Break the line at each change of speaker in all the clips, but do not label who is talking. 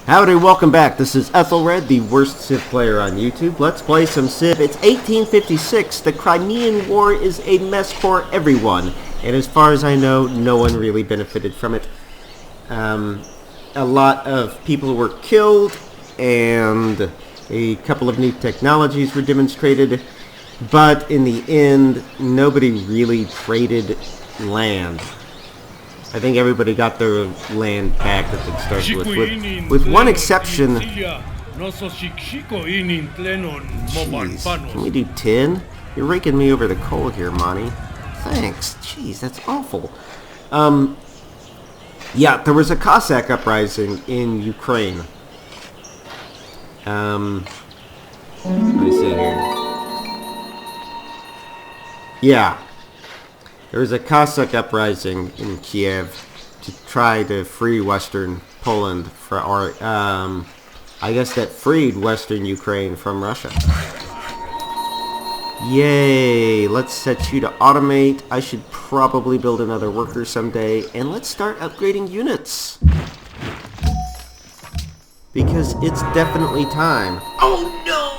Howdy, welcome back. This is Ethelred, the worst Civ player on YouTube. Let's play some Civ. It's 1856. The Crimean War is a mess for everyone. And as far as I know, no one really benefited from it. A lot of people were killed, and a couple of new technologies were demonstrated. But in the end, nobody really traded land. I think everybody got their land back that they'd started with one exception. Jeez, can we do 10? You're raking me over the coal here, Monty. Thanks. Jeez, that's awful. Yeah, there was a Cossack uprising in Ukraine. Let me see here. Yeah. There was a Cossack uprising in Kiev to try to free Western Poland, I guess that freed Western Ukraine from Russia. Yay! Let's set you to automate. I should probably build another worker someday, and let's start upgrading units. Because it's definitely time. Oh no!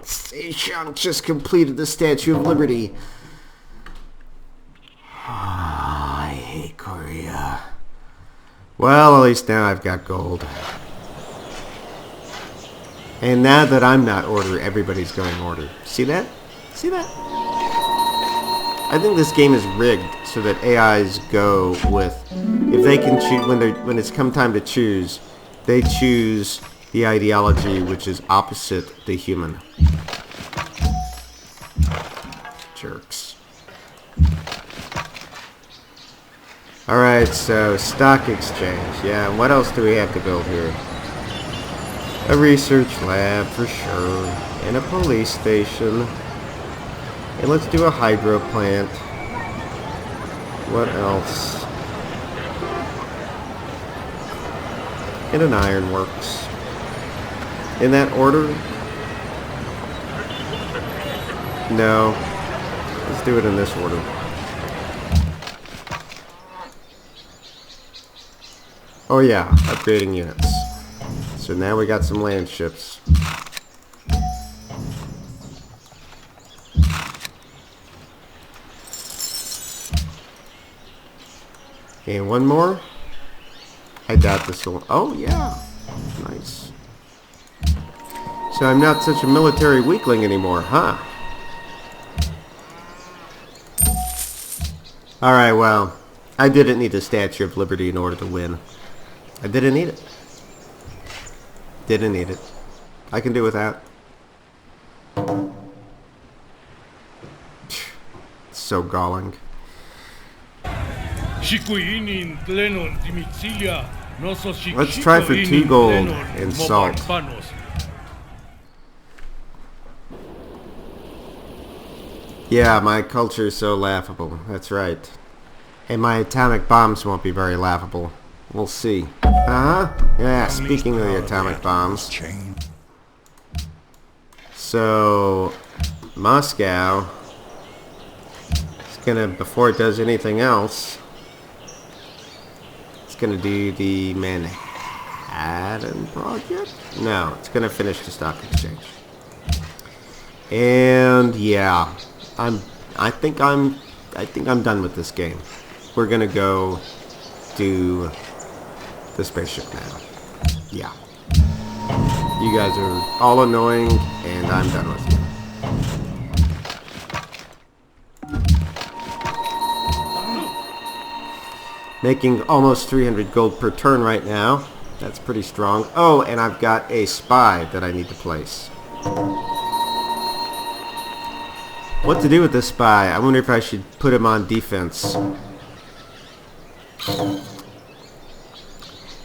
Sejong just completed the Statue of Liberty. I hate Korea. Well, at least now I've got gold. And now that I'm not order, everybody's going order. See that? See that? I think this game is rigged so that AIs go with, if they can choose, when it's come time to choose, they choose the ideology which is opposite the human. Jerks. Alright, so stock exchange. Yeah, what else do we have to build here? A research lab for sure. And a police station. And let's do a hydro plant. What else? And an ironworks. In that order? No. Let's do it in this order. Oh yeah, upgrading units. So now we got some land ships. And one more? I doubt this will... Oh yeah! Nice. So I'm not such a military weakling anymore, huh? Alright, well, I didn't need the Statue of Liberty in order to win. I didn't need it. Didn't need it. I can do without. It's so galling. Let's try for 2 gold and salt. Yeah, my culture is so laughable. That's right. And my atomic bombs won't be very laughable. We'll see. Yeah, speaking of the atomic bombs. So, Moscow is gonna, before it does anything else, it's gonna do the Manhattan Project? No, it's gonna finish the stock exchange. And yeah. I think I'm done with this game. We're gonna go do the spaceship now. Yeah. You guys are all annoying, and I'm done with you. Making almost 300 gold per turn right now. That's pretty strong. Oh, and I've got a spy that I need to place. What to do with this spy? I wonder if I should put him on defense.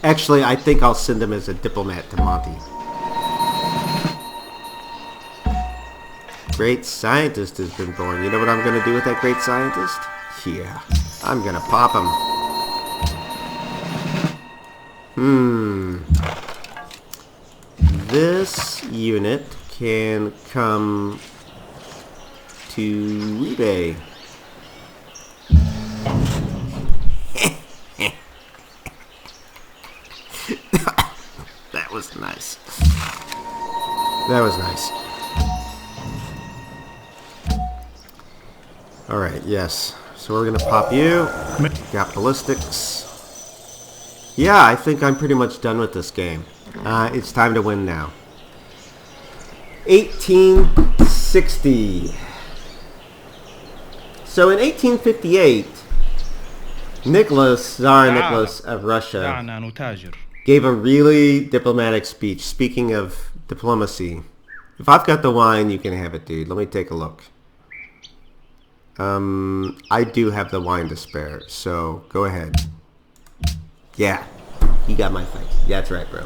Actually, I think I'll send him as a diplomat to Monty. Great scientist has been born. You know what I'm going to do with that great scientist? Yeah, I'm going to pop him. This unit can come to eBay. That was nice. Alright, yes. So we're gonna pop you. Got ballistics. Yeah, I think I'm pretty much done with this game. It's time to win now. 1860. So in 1858, Tsar Nicholas of Russia, gave a really diplomatic speech. Speaking of diplomacy, if I've got the wine, you can have it, dude. Let me take a look. I do have the wine to spare, so go ahead. Yeah, you got my thanks. Yeah, that's right, bro.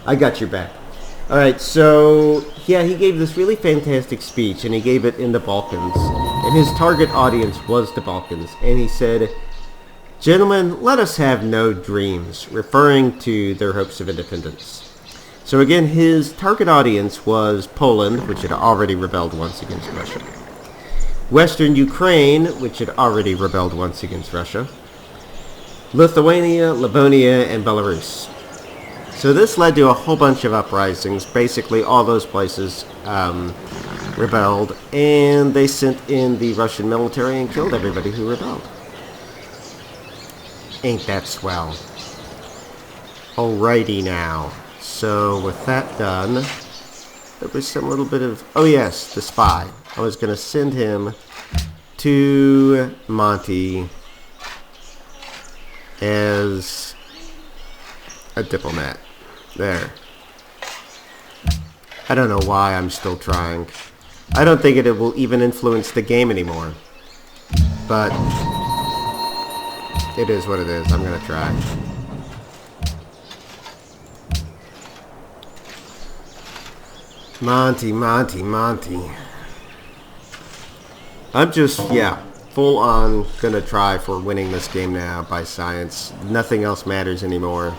I got your back. Alright, so, yeah, he gave this really fantastic speech, and he gave it in the Balkans. And his target audience was the Balkans. And he said, "Gentlemen, let us have no dreams," referring to their hopes of independence. So again, his target audience was Poland, which had already rebelled once against Russia. Western Ukraine, which had already rebelled once against Russia. Lithuania, Livonia, and Belarus. So this led to a whole bunch of uprisings. Basically, all those places rebelled, and they sent in the Russian military and killed everybody who rebelled. Ain't that swell? Alrighty now. So with that done, there was some little bit of... Oh yes, the spy. I was going to send him to Monty as a diplomat. There. I don't know why I'm still trying. I don't think it will even influence the game anymore. But it is what it is. I'm going to try. Monty. I'm just, yeah, full on gonna try for winning this game now by science. Nothing else matters anymore.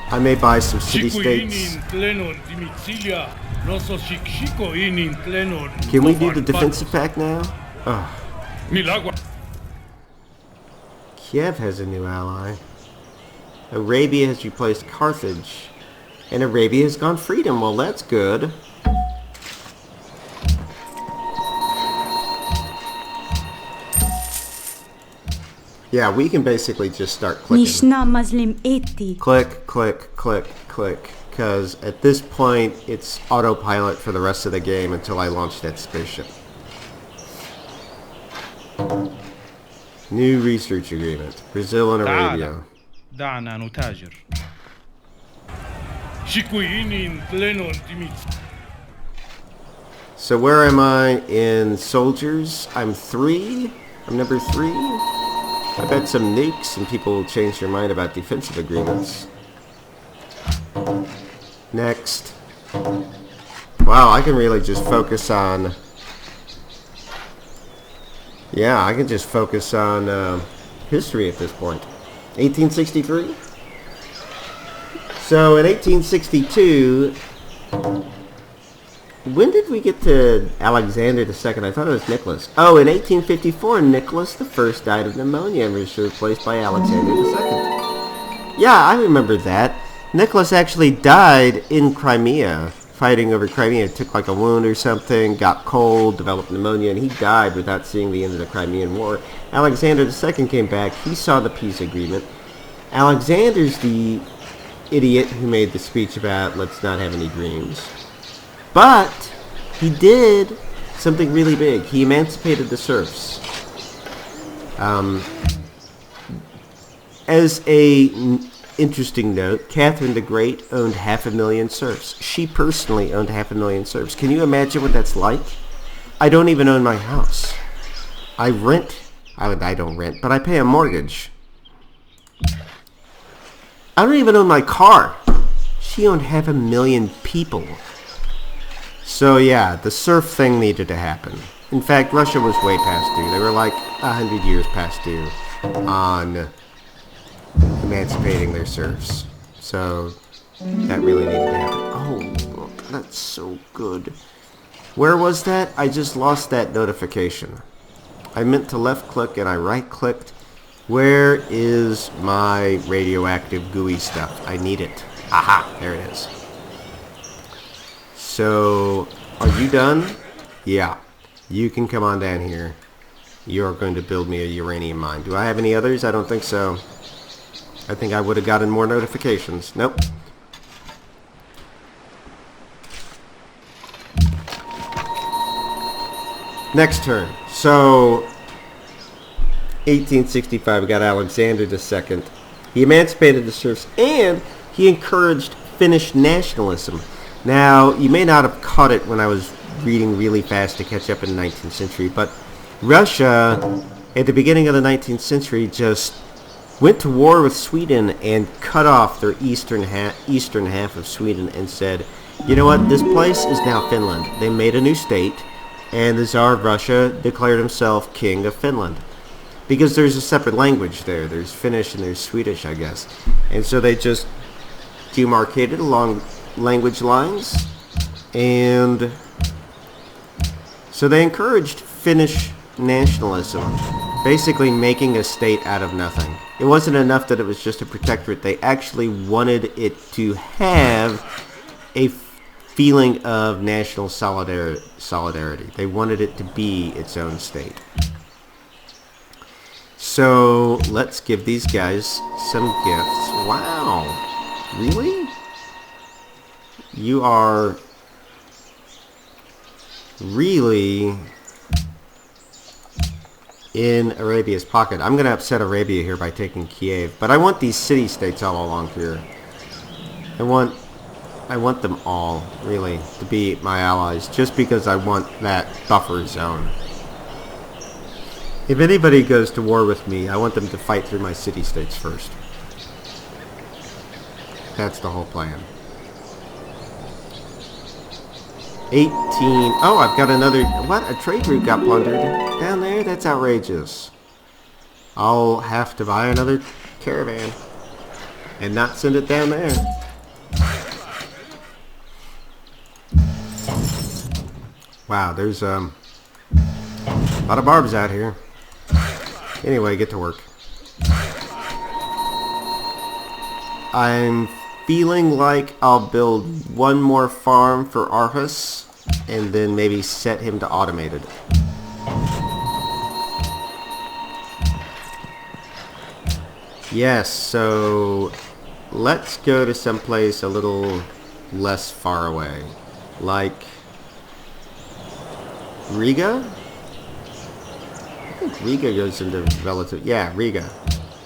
I may buy some city-states. Can we do the defensive pact now? Oh. Kiev has a new ally. Arabia has replaced Carthage. And Arabia has gone freedom. Well, that's good. Yeah, we can basically just start clicking. Click, click, click, click. Because at this point, it's autopilot for the rest of the game until I launch that spaceship. New research agreement. Brazil and Arabia. So where am I in soldiers? I'm 3. I'm number 3. I bet some nukes and people will change their mind about defensive agreements. Next. Wow, I can really just focus on... Yeah, I can just focus on history at this point. 1863? So in 1862, when did we get to Alexander II? I thought it was Nicholas. Oh, in 1854, Nicholas I died of pneumonia and was replaced by Alexander II. Yeah, I remember that. Nicholas actually died in Crimea, fighting over Crimea. Took like a wound or something, got cold, developed pneumonia, and he died without seeing the end of the Crimean War. Alexander II came back. He saw the peace agreement. Alexander's the idiot who made the speech about let's not have any dreams. But he did something really big. He emancipated the serfs. As a interesting note, Catherine the Great owned 500,000 serfs. She personally owned 500,000 serfs. Can you imagine what that's like? I don't even own my house. I rent. I don't rent, but I pay a mortgage. I don't even own my car. She owned 500,000 people. So yeah, the serf thing needed to happen. In fact, Russia was way past due. They were like 100 years past due on emancipating their serfs. So that really needed to happen. Oh, that's so good. Where was that? I just lost that notification. I meant to left click and I right clicked. Where is my radioactive gooey stuff? I need it. Aha, there it is. So, are you done? Yeah. You can come on down here. You're going to build me a uranium mine. Do I have any others? I don't think so. I think I would have gotten more notifications. Nope. Next turn. So, 1865, we got Alexander II. He emancipated the serfs, and he encouraged Finnish nationalism. Now, you may not have caught it when I was reading really fast to catch up in the 19th century, but Russia, at the beginning of the 19th century, just went to war with Sweden and cut off their eastern half of Sweden and said, you know what, this place is now Finland. They made a new state, and the Tsar of Russia declared himself king of Finland. Because there's a separate language there. There's Finnish and there's Swedish, I guess. And so they just demarcated along language lines, and so they encouraged Finnish nationalism, basically making a state out of nothing. It wasn't enough that it was just a protectorate. They actually wanted it to have a feeling of national solidarity. They wanted it to be its own state. So let's give these guys some gifts. Wow. Really? You are really in Arabia's pocket. I'm going to upset Arabia here by taking Kiev, but I want these city-states all along here. I want them all, really, to be my allies, just because I want that buffer zone. If anybody goes to war with me, I want them to fight through my city-states first. That's the whole plan. 18. Oh, I've got another. What? A trade route got plundered down there? That's outrageous. I'll have to buy another caravan and not send it down there. Wow, there's a lot of barbs out here. Anyway, get to work. I'm feeling like I'll build one more farm for Arhus and then maybe set him to automated. Yes, so let's go to someplace a little less far away. Like Riga? I think Riga goes into relative... Yeah, Riga.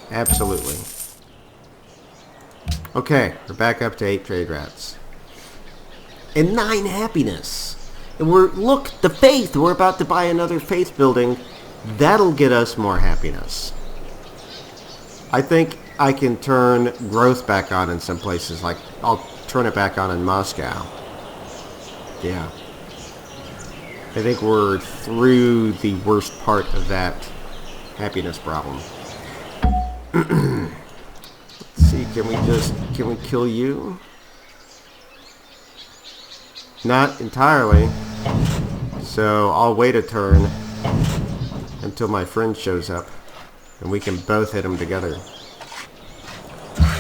Absolutely. Okay, we're back up to 8 trade routes. And 9 happiness. And look, the faith. We're about to buy another faith building. That'll get us more happiness. I think I can turn growth back on in some places. Like, I'll turn it back on in Moscow. Yeah. I think we're through the worst part of that happiness problem. See, can we kill you? Not entirely. So I'll wait a turn until my friend shows up and we can both hit him together.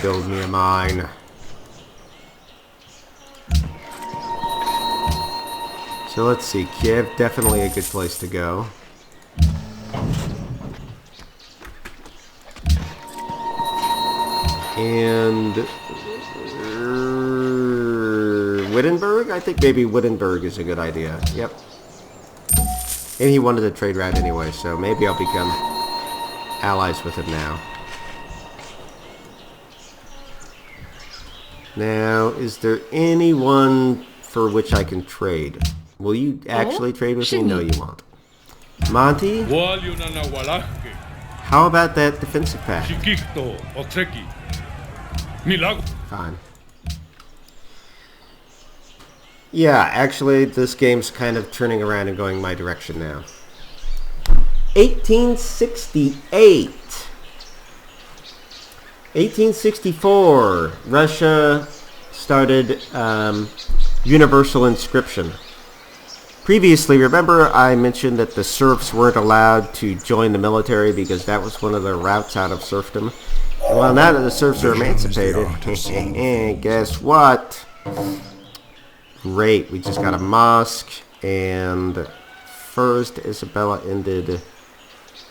Build me a mine. So let's see, Kiev, definitely a good place to go. And Wittenberg? I think maybe Wittenberg is a good idea. Yep. And he wanted a trade route anyway, so maybe I'll become allies with him now. Now, is there anyone for which I can trade? Will you actually trade with me? No, you won't. Monty? How about that defensive pact? Fine. Yeah, actually, this game's kind of turning around and going my direction now. 1868. 1864. Russia started universal inscription. Previously, remember I mentioned that the serfs weren't allowed to join the military because that was one of the routes out of serfdom? Well, now that the serfs are emancipated, guess what? Great, we just got a mosque, and first Isabella ended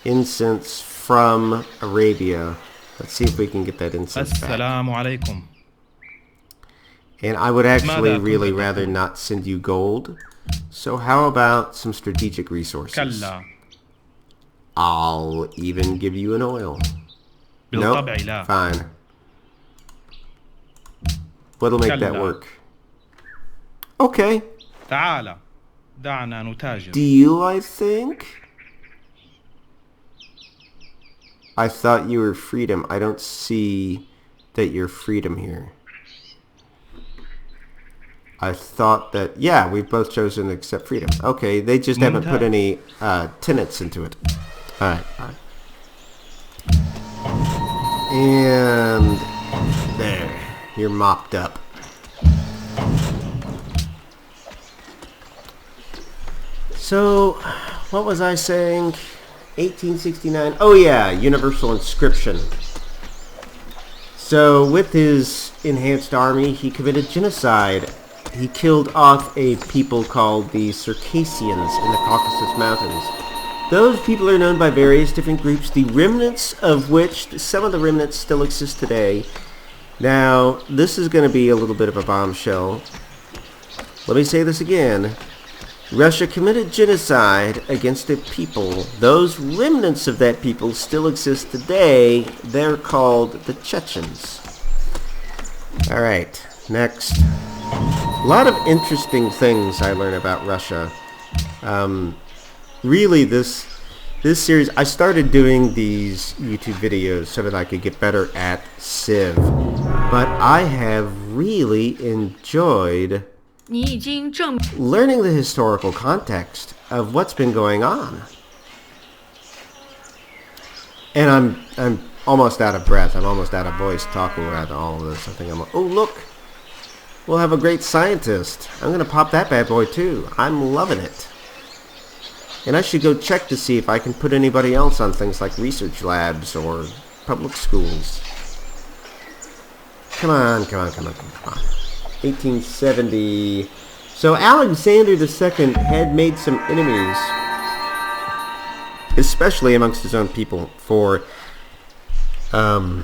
incense from Arabia. Let's see if we can get that incense back.
Assalamu alaikum.
And I would actually really rather not send you gold. So how about some strategic resources?
كلا.
I'll even give you an oil.
بالطبع
Nope,
لا.
fine. What'll make that
كلا.
work? Okay.
تعال. دعنا نتاجر.
Deal, I think? I thought you were freedom. I don't see that you're freedom here. I thought that, yeah, we've both chosen to accept freedom. Okay, they just haven't put any tenets into it. Alright. And there, you're mopped up. So, what was I saying? 1869. Oh yeah, universal inscription. So, with his enhanced army, he committed genocide. He killed off a people called the Circassians in the Caucasus Mountains. Those people are known by various different groups, the remnants of which, some of the remnants still exist today. Now, this is going to be a little bit of a bombshell. Let me say this again. Russia committed genocide against a people. Those remnants of that people still exist today. They're called the Chechens. Alright, next. A lot of interesting things I learned about Russia. Really, this series, I started doing these YouTube videos so that I could get better at Civ. But I have really enjoyed learning the historical context of what's been going on. And I'm almost out of breath. I'm almost out of voice talking about all of this. I think I'm like, oh look, we'll have a great scientist. I'm gonna pop that bad boy too. I'm loving it. And I should go check to see if I can put anybody else on things like research labs or public schools. Come on. 1870. So Alexander II had made some enemies, especially amongst his own people, for the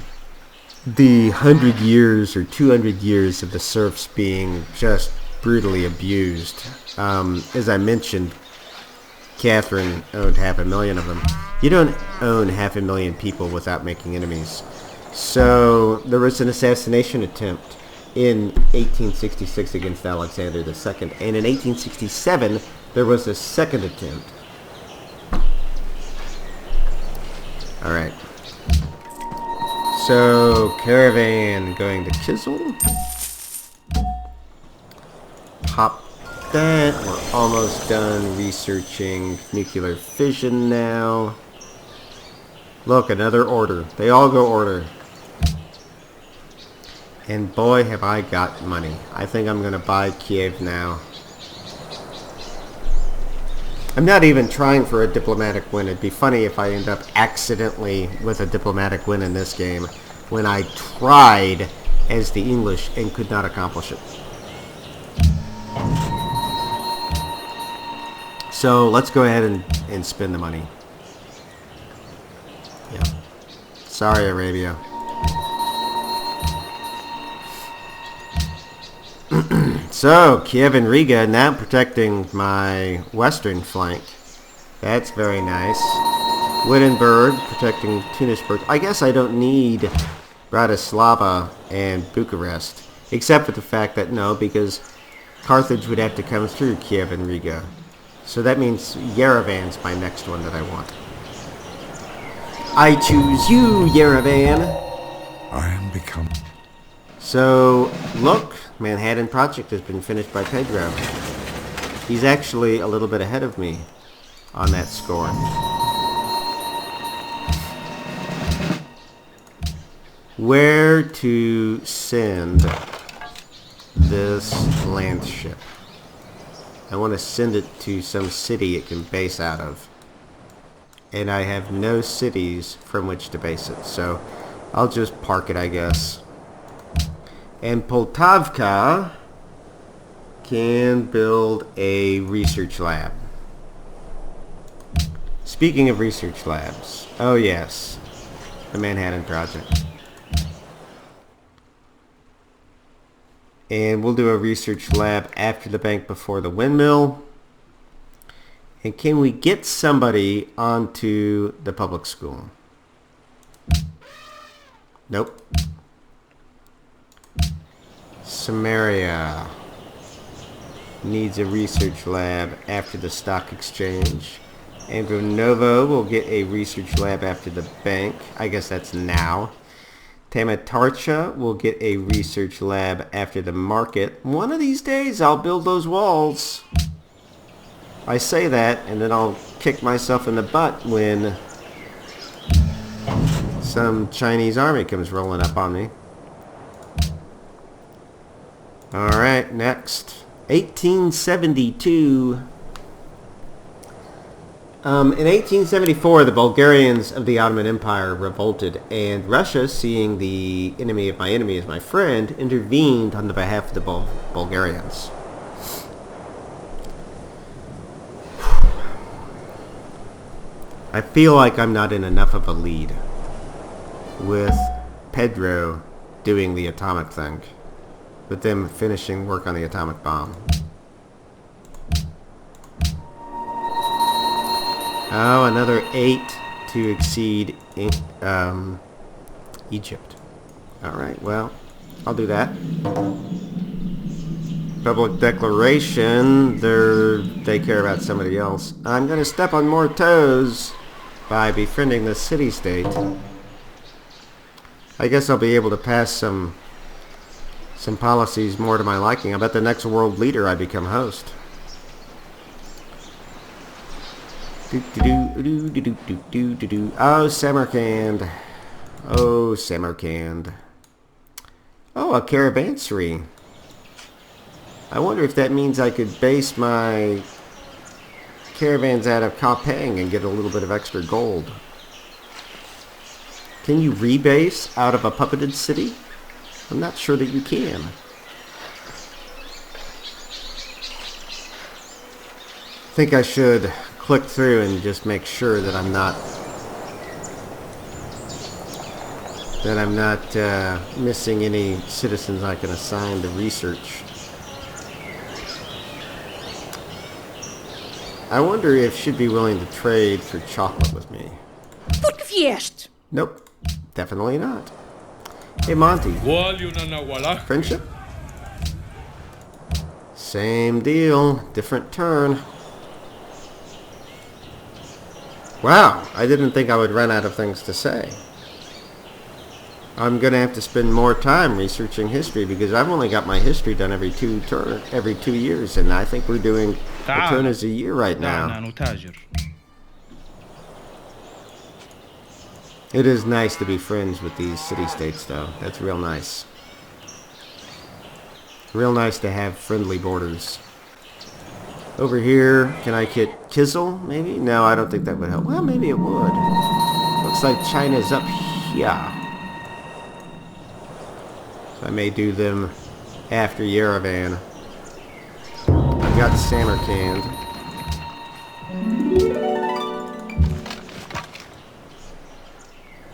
100 years or 200 years of the serfs being just brutally abused. As I mentioned, Catherine owned 500,000 of them. You don't own 500,000 people without making enemies. So there was an assassination attempt in 1866 against Alexander II, and in 1867 there was a second attempt. Alright. So, caravan going to Kizil. Pop that. We're almost done researching nuclear fission now. Look, another order. They all go order. And boy, have I got money. I think I'm going to buy Kiev now. I'm not even trying for a diplomatic win. It'd be funny if I end up accidentally with a diplomatic win in this game when I tried as the English and could not accomplish it. So let's go ahead and spend the money. Yeah. Sorry, Arabia. So, Kiev and Riga now protecting my western flank. That's very nice. Wittenberg protecting Tunisburg. I guess I don't need Bratislava and Bucharest. Except for the fact that no, because Carthage would have to come through Kiev and Riga. So that means Yerevan's my next one that I want. I choose you, Yerevan!
I am become...
So, look, Manhattan Project has been finished by Pedro. He's actually a little bit ahead of me on that score. Where to send this land ship? I want to send it to some city it can base out of. And I have no cities from which to base it, so I'll just park it, I guess. And Poltavka can build a research lab. Speaking of research labs, oh yes, the Manhattan Project. And we'll do a research lab after the bank before the windmill. And can we get somebody onto the public school? Nope. Samaria needs a research lab after the stock exchange. Andronovo will get a research lab after the bank. I guess that's now. Tamatarcha will get a research lab after the market. One of these days I'll build those walls. I say that and then I'll kick myself in the butt when some Chinese army comes rolling up on me. Alright, next. 1872. In 1874, the Bulgarians of the Ottoman Empire revolted, and Russia, seeing the enemy of my enemy as my friend, intervened on the behalf of the Bulgarians. I feel like I'm not in enough of a lead with Pedro doing the atomic thing, with them finishing work on the atomic bomb. Oh, another 8 to exceed Egypt. Alright, well, I'll do that. Public declaration, they care about somebody else. I'm going to step on more toes by befriending the city-state. I guess I'll be able to pass some policies more to my liking. I bet the next world leader I become host. Oh, Samarkand. Oh, Samarkand. Oh, a caravanserai. I wonder if that means I could base my caravans out of Kapang and get a little bit of extra gold. Can you rebase out of a puppeted city? I'm not sure that you can. I think I should click through and just make sure that I'm not missing any citizens I can assign to research. I wonder if she'd be willing to trade for chocolate with me. Nope, definitely not. Hey Monty, friendship? Same deal, different turn. Wow, I didn't think I would run out of things to say. I'm gonna have to spend more time researching history because I've only got my history done every 2 years, and I think we're doing a turn as a year right now. It is nice to be friends with these city-states, though. That's real nice. Real nice to have friendly borders. Over here, can I get Kizil, maybe? No, I don't think that would help. Well, maybe it would. Looks like China's up here. So I may do them after Yerevan. I've got Samarkand.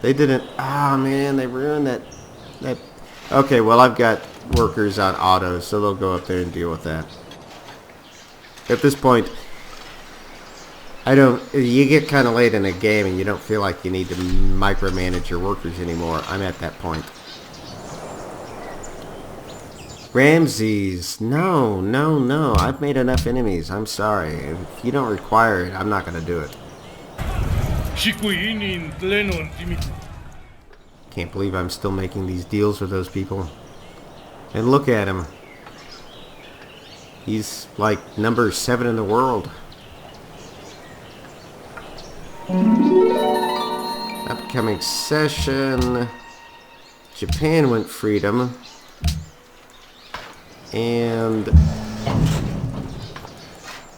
They didn't... Ah, man, they ruined that... Okay, well, I've got workers on auto, so they'll go up there and deal with that. At this point, you get kind of late in a game and you don't feel like you need to micromanage your workers anymore. I'm at that point. Ramses, no. I've made enough enemies. I'm sorry. If you don't require it, I'm not going to do it. Can't believe I'm still making these deals with those people. And look at him. He's like number 7 in the world. Upcoming session. Japan went freedom. And...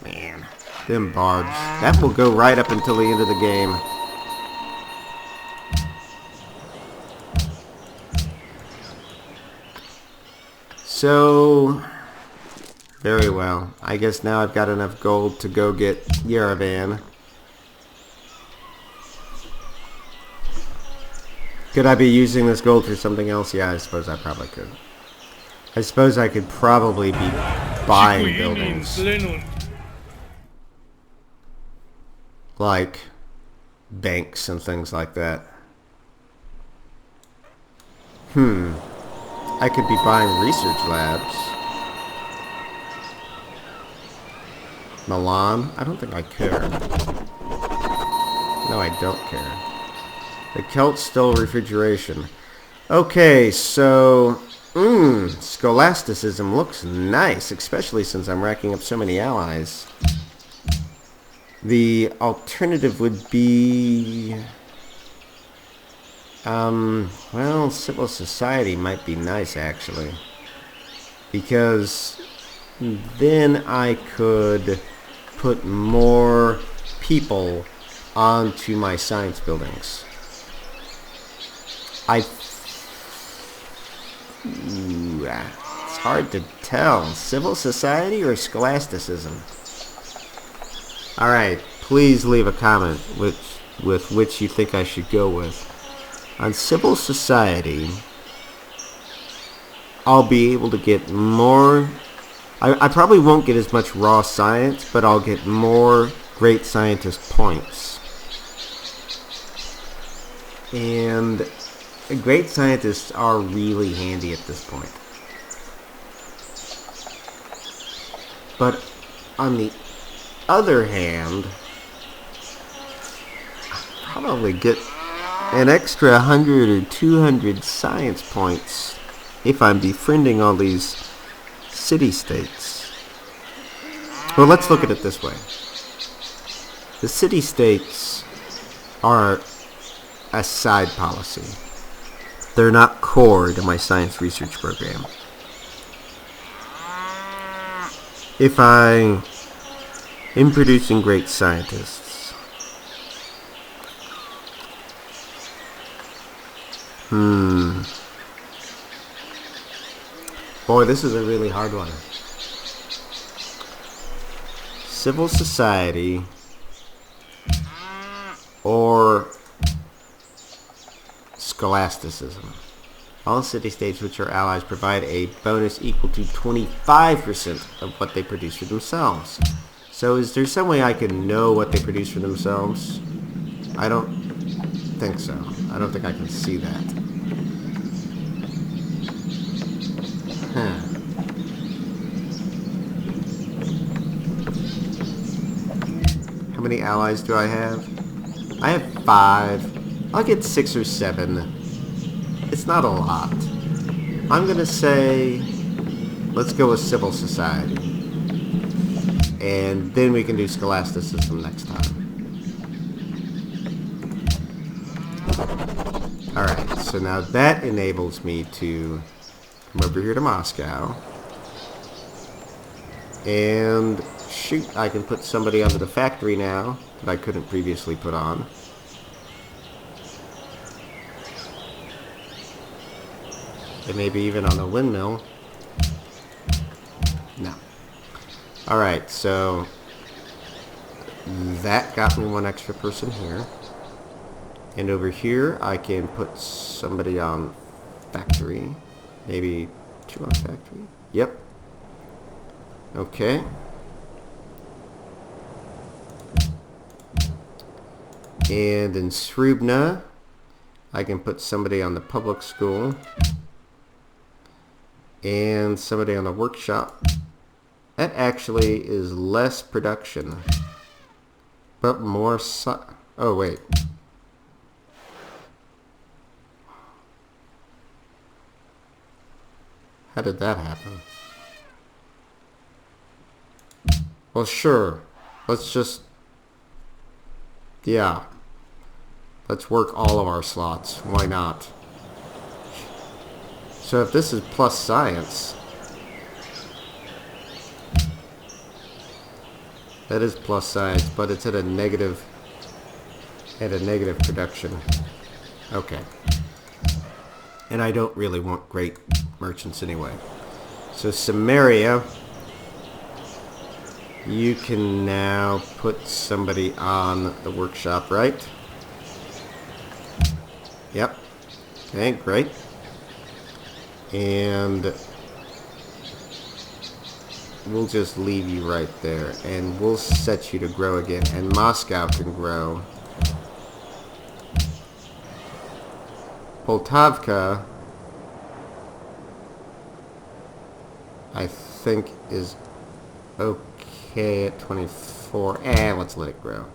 man, them barbs. That will go right up until the end of the game. So... Very well. I guess now I've got enough gold to go get Yerevan. Could I be using this gold for something else? Yeah, I suppose I probably could. I suppose I could probably be buying buildings. Like banks and things like that. I could be buying research labs. Milan? I don't think I care. No, I don't care. The Celts stole refrigeration. Okay, so... scholasticism looks nice, especially since I'm racking up so many allies. The alternative would be... well, civil society might be nice, actually. Because then I could put more people onto my science buildings. It's hard to tell. Civil society or scholasticism? Alright, please leave a comment with which you think I should go with. On civil society, I'll be able to get more... I probably won't get as much raw science, but I'll get more great scientist points. And great scientists are really handy at this point. But on the other hand, I'll probably get an extra 100 or 200 science points if I'm befriending all these city-states. Well, let's look at it this way. The city-states are a side policy. They're not core to my science research program. If I am producing great scientists, boy, this is a really hard one. Civil society or scholasticism. All city-states which are allies provide a bonus equal to 25% of what they produce for themselves. So is there some way I can know what they produce for themselves? I don't think so. I don't think I can see that. How many allies do I have? I have 5. I'll get 6 or 7. It's not a lot. I'm gonna say, let's go with civil society. And then we can do scholasticism next time. Alright, so now that enables me to come over here to Moscow. And shoot, I can put somebody onto the factory now that I couldn't previously put on. And maybe even on the windmill. No. Alright, so that got me 1 extra person here. And over here I can put somebody on factory. Maybe 2 on factory. Yep. Okay. And in Srubna I can put somebody on the public school. And somebody on the workshop. That actually is less production. But more oh, wait. How did that happen? Well, sure. Let's just... yeah. Let's work all of our slots. Why not? So if this is plus science, that is plus science, but it's at a negative production. Okay. And I don't really want great merchants anyway. So Samaria You can now put somebody on the workshop, right? Yep. Okay, great. And we'll just leave you right there. And we'll set you to grow again. And Moscow can grow. Poltavka, I think, is okay at 24. Let's let it grow.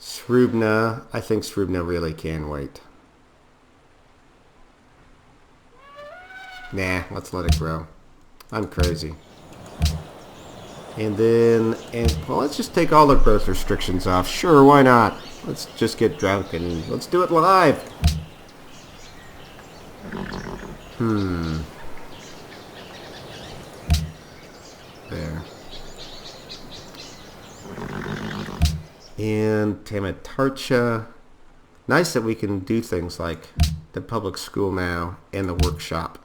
Srubna, I think Srubna really can wait. Nah, let's let it grow. I'm crazy. And then, well, let's just take all the growth restrictions off. Sure, why not? Let's just get drunk and let's do it live. There. And Tamatarcha. Nice that we can do things like the public school now and the workshop.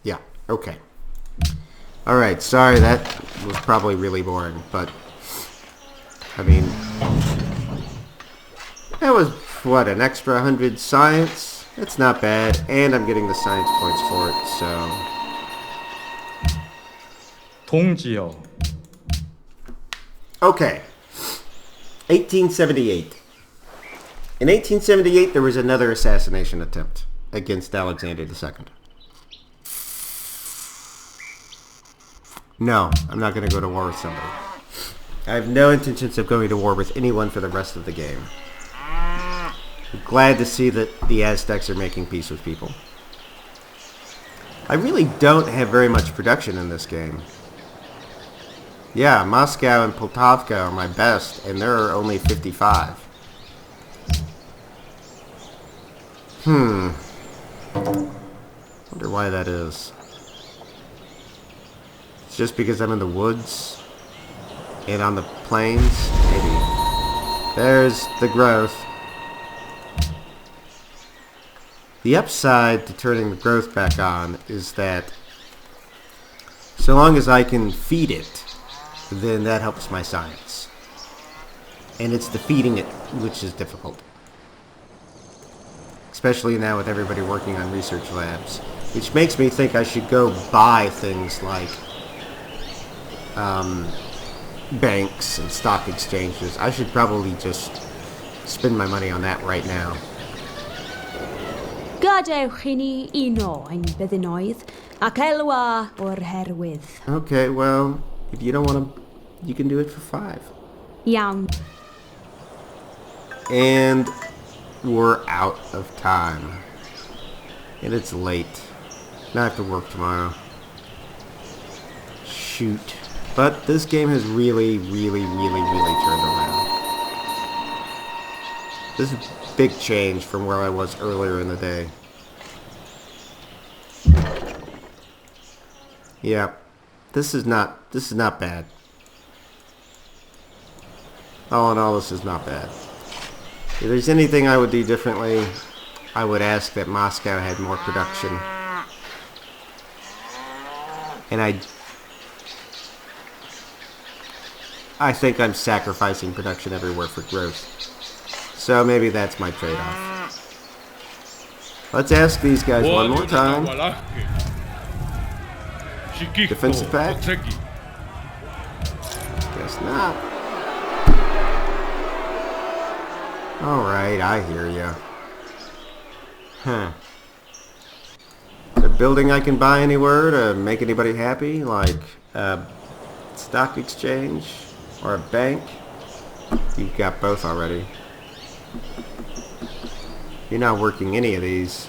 Yeah, okay. Alright, sorry, that was probably really boring, but I mean, that was, what, an extra 100 science? That's not bad, and I'm getting the science points for it, so...
동지여.
Okay. 1878. In 1878, there was another assassination attempt against Alexander II. No, I'm not going to go to war with somebody. I have no intentions of going to war with anyone for the rest of the game. I'm glad to see that the Aztecs are making peace with people. I really don't have very much production in this game. Yeah, Moscow and Poltavka are my best, and there are only 55. Wonder why that is. It's just because I'm in the woods and on the plains? Maybe. There's the growth. The upside to turning the growth back on is that so long as I can feed it, then that helps my science. And it's the feeding it which is difficult. Especially now with everybody working on research labs. Which makes me think I should go buy things like banks and stock exchanges. I should probably just spend my money on that right now.
Gadewch i ni uno ein byddinoedd ac elwa o'r herwydd.
Okay, well, if you don't want to, you can do it for 5.
Iawn.
And we're out of time. And it's late. Now I have to work tomorrow. Shoot. But this game has really turned around. This is a big change from where I was earlier in the day. Yeah. This is not bad. All in all, this is not bad. If there's anything I would do differently, I would ask that Moscow had more production. And I think I'm sacrificing production everywhere for growth. So maybe that's my trade-off. Let's ask these guys one more time. Defensive pact? Guess not. Alright, I hear ya. Huh. Is there a building I can buy anywhere to make anybody happy? Like a stock exchange? Or a bank? You've got both already. You're not working any of these.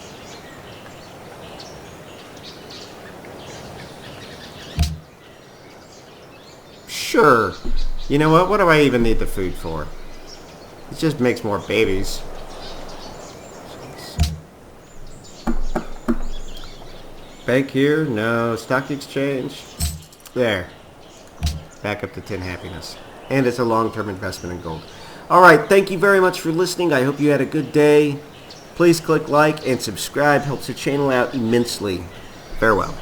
Sure. You know what? What do I even need the food for? It just makes more babies. Bank here? No. Stock exchange? There. Back up to 10 happiness. And it's a long-term investment in gold. Alright, thank you very much for listening. I hope you had a good day. Please click like and subscribe. Helps the channel out immensely. Farewell.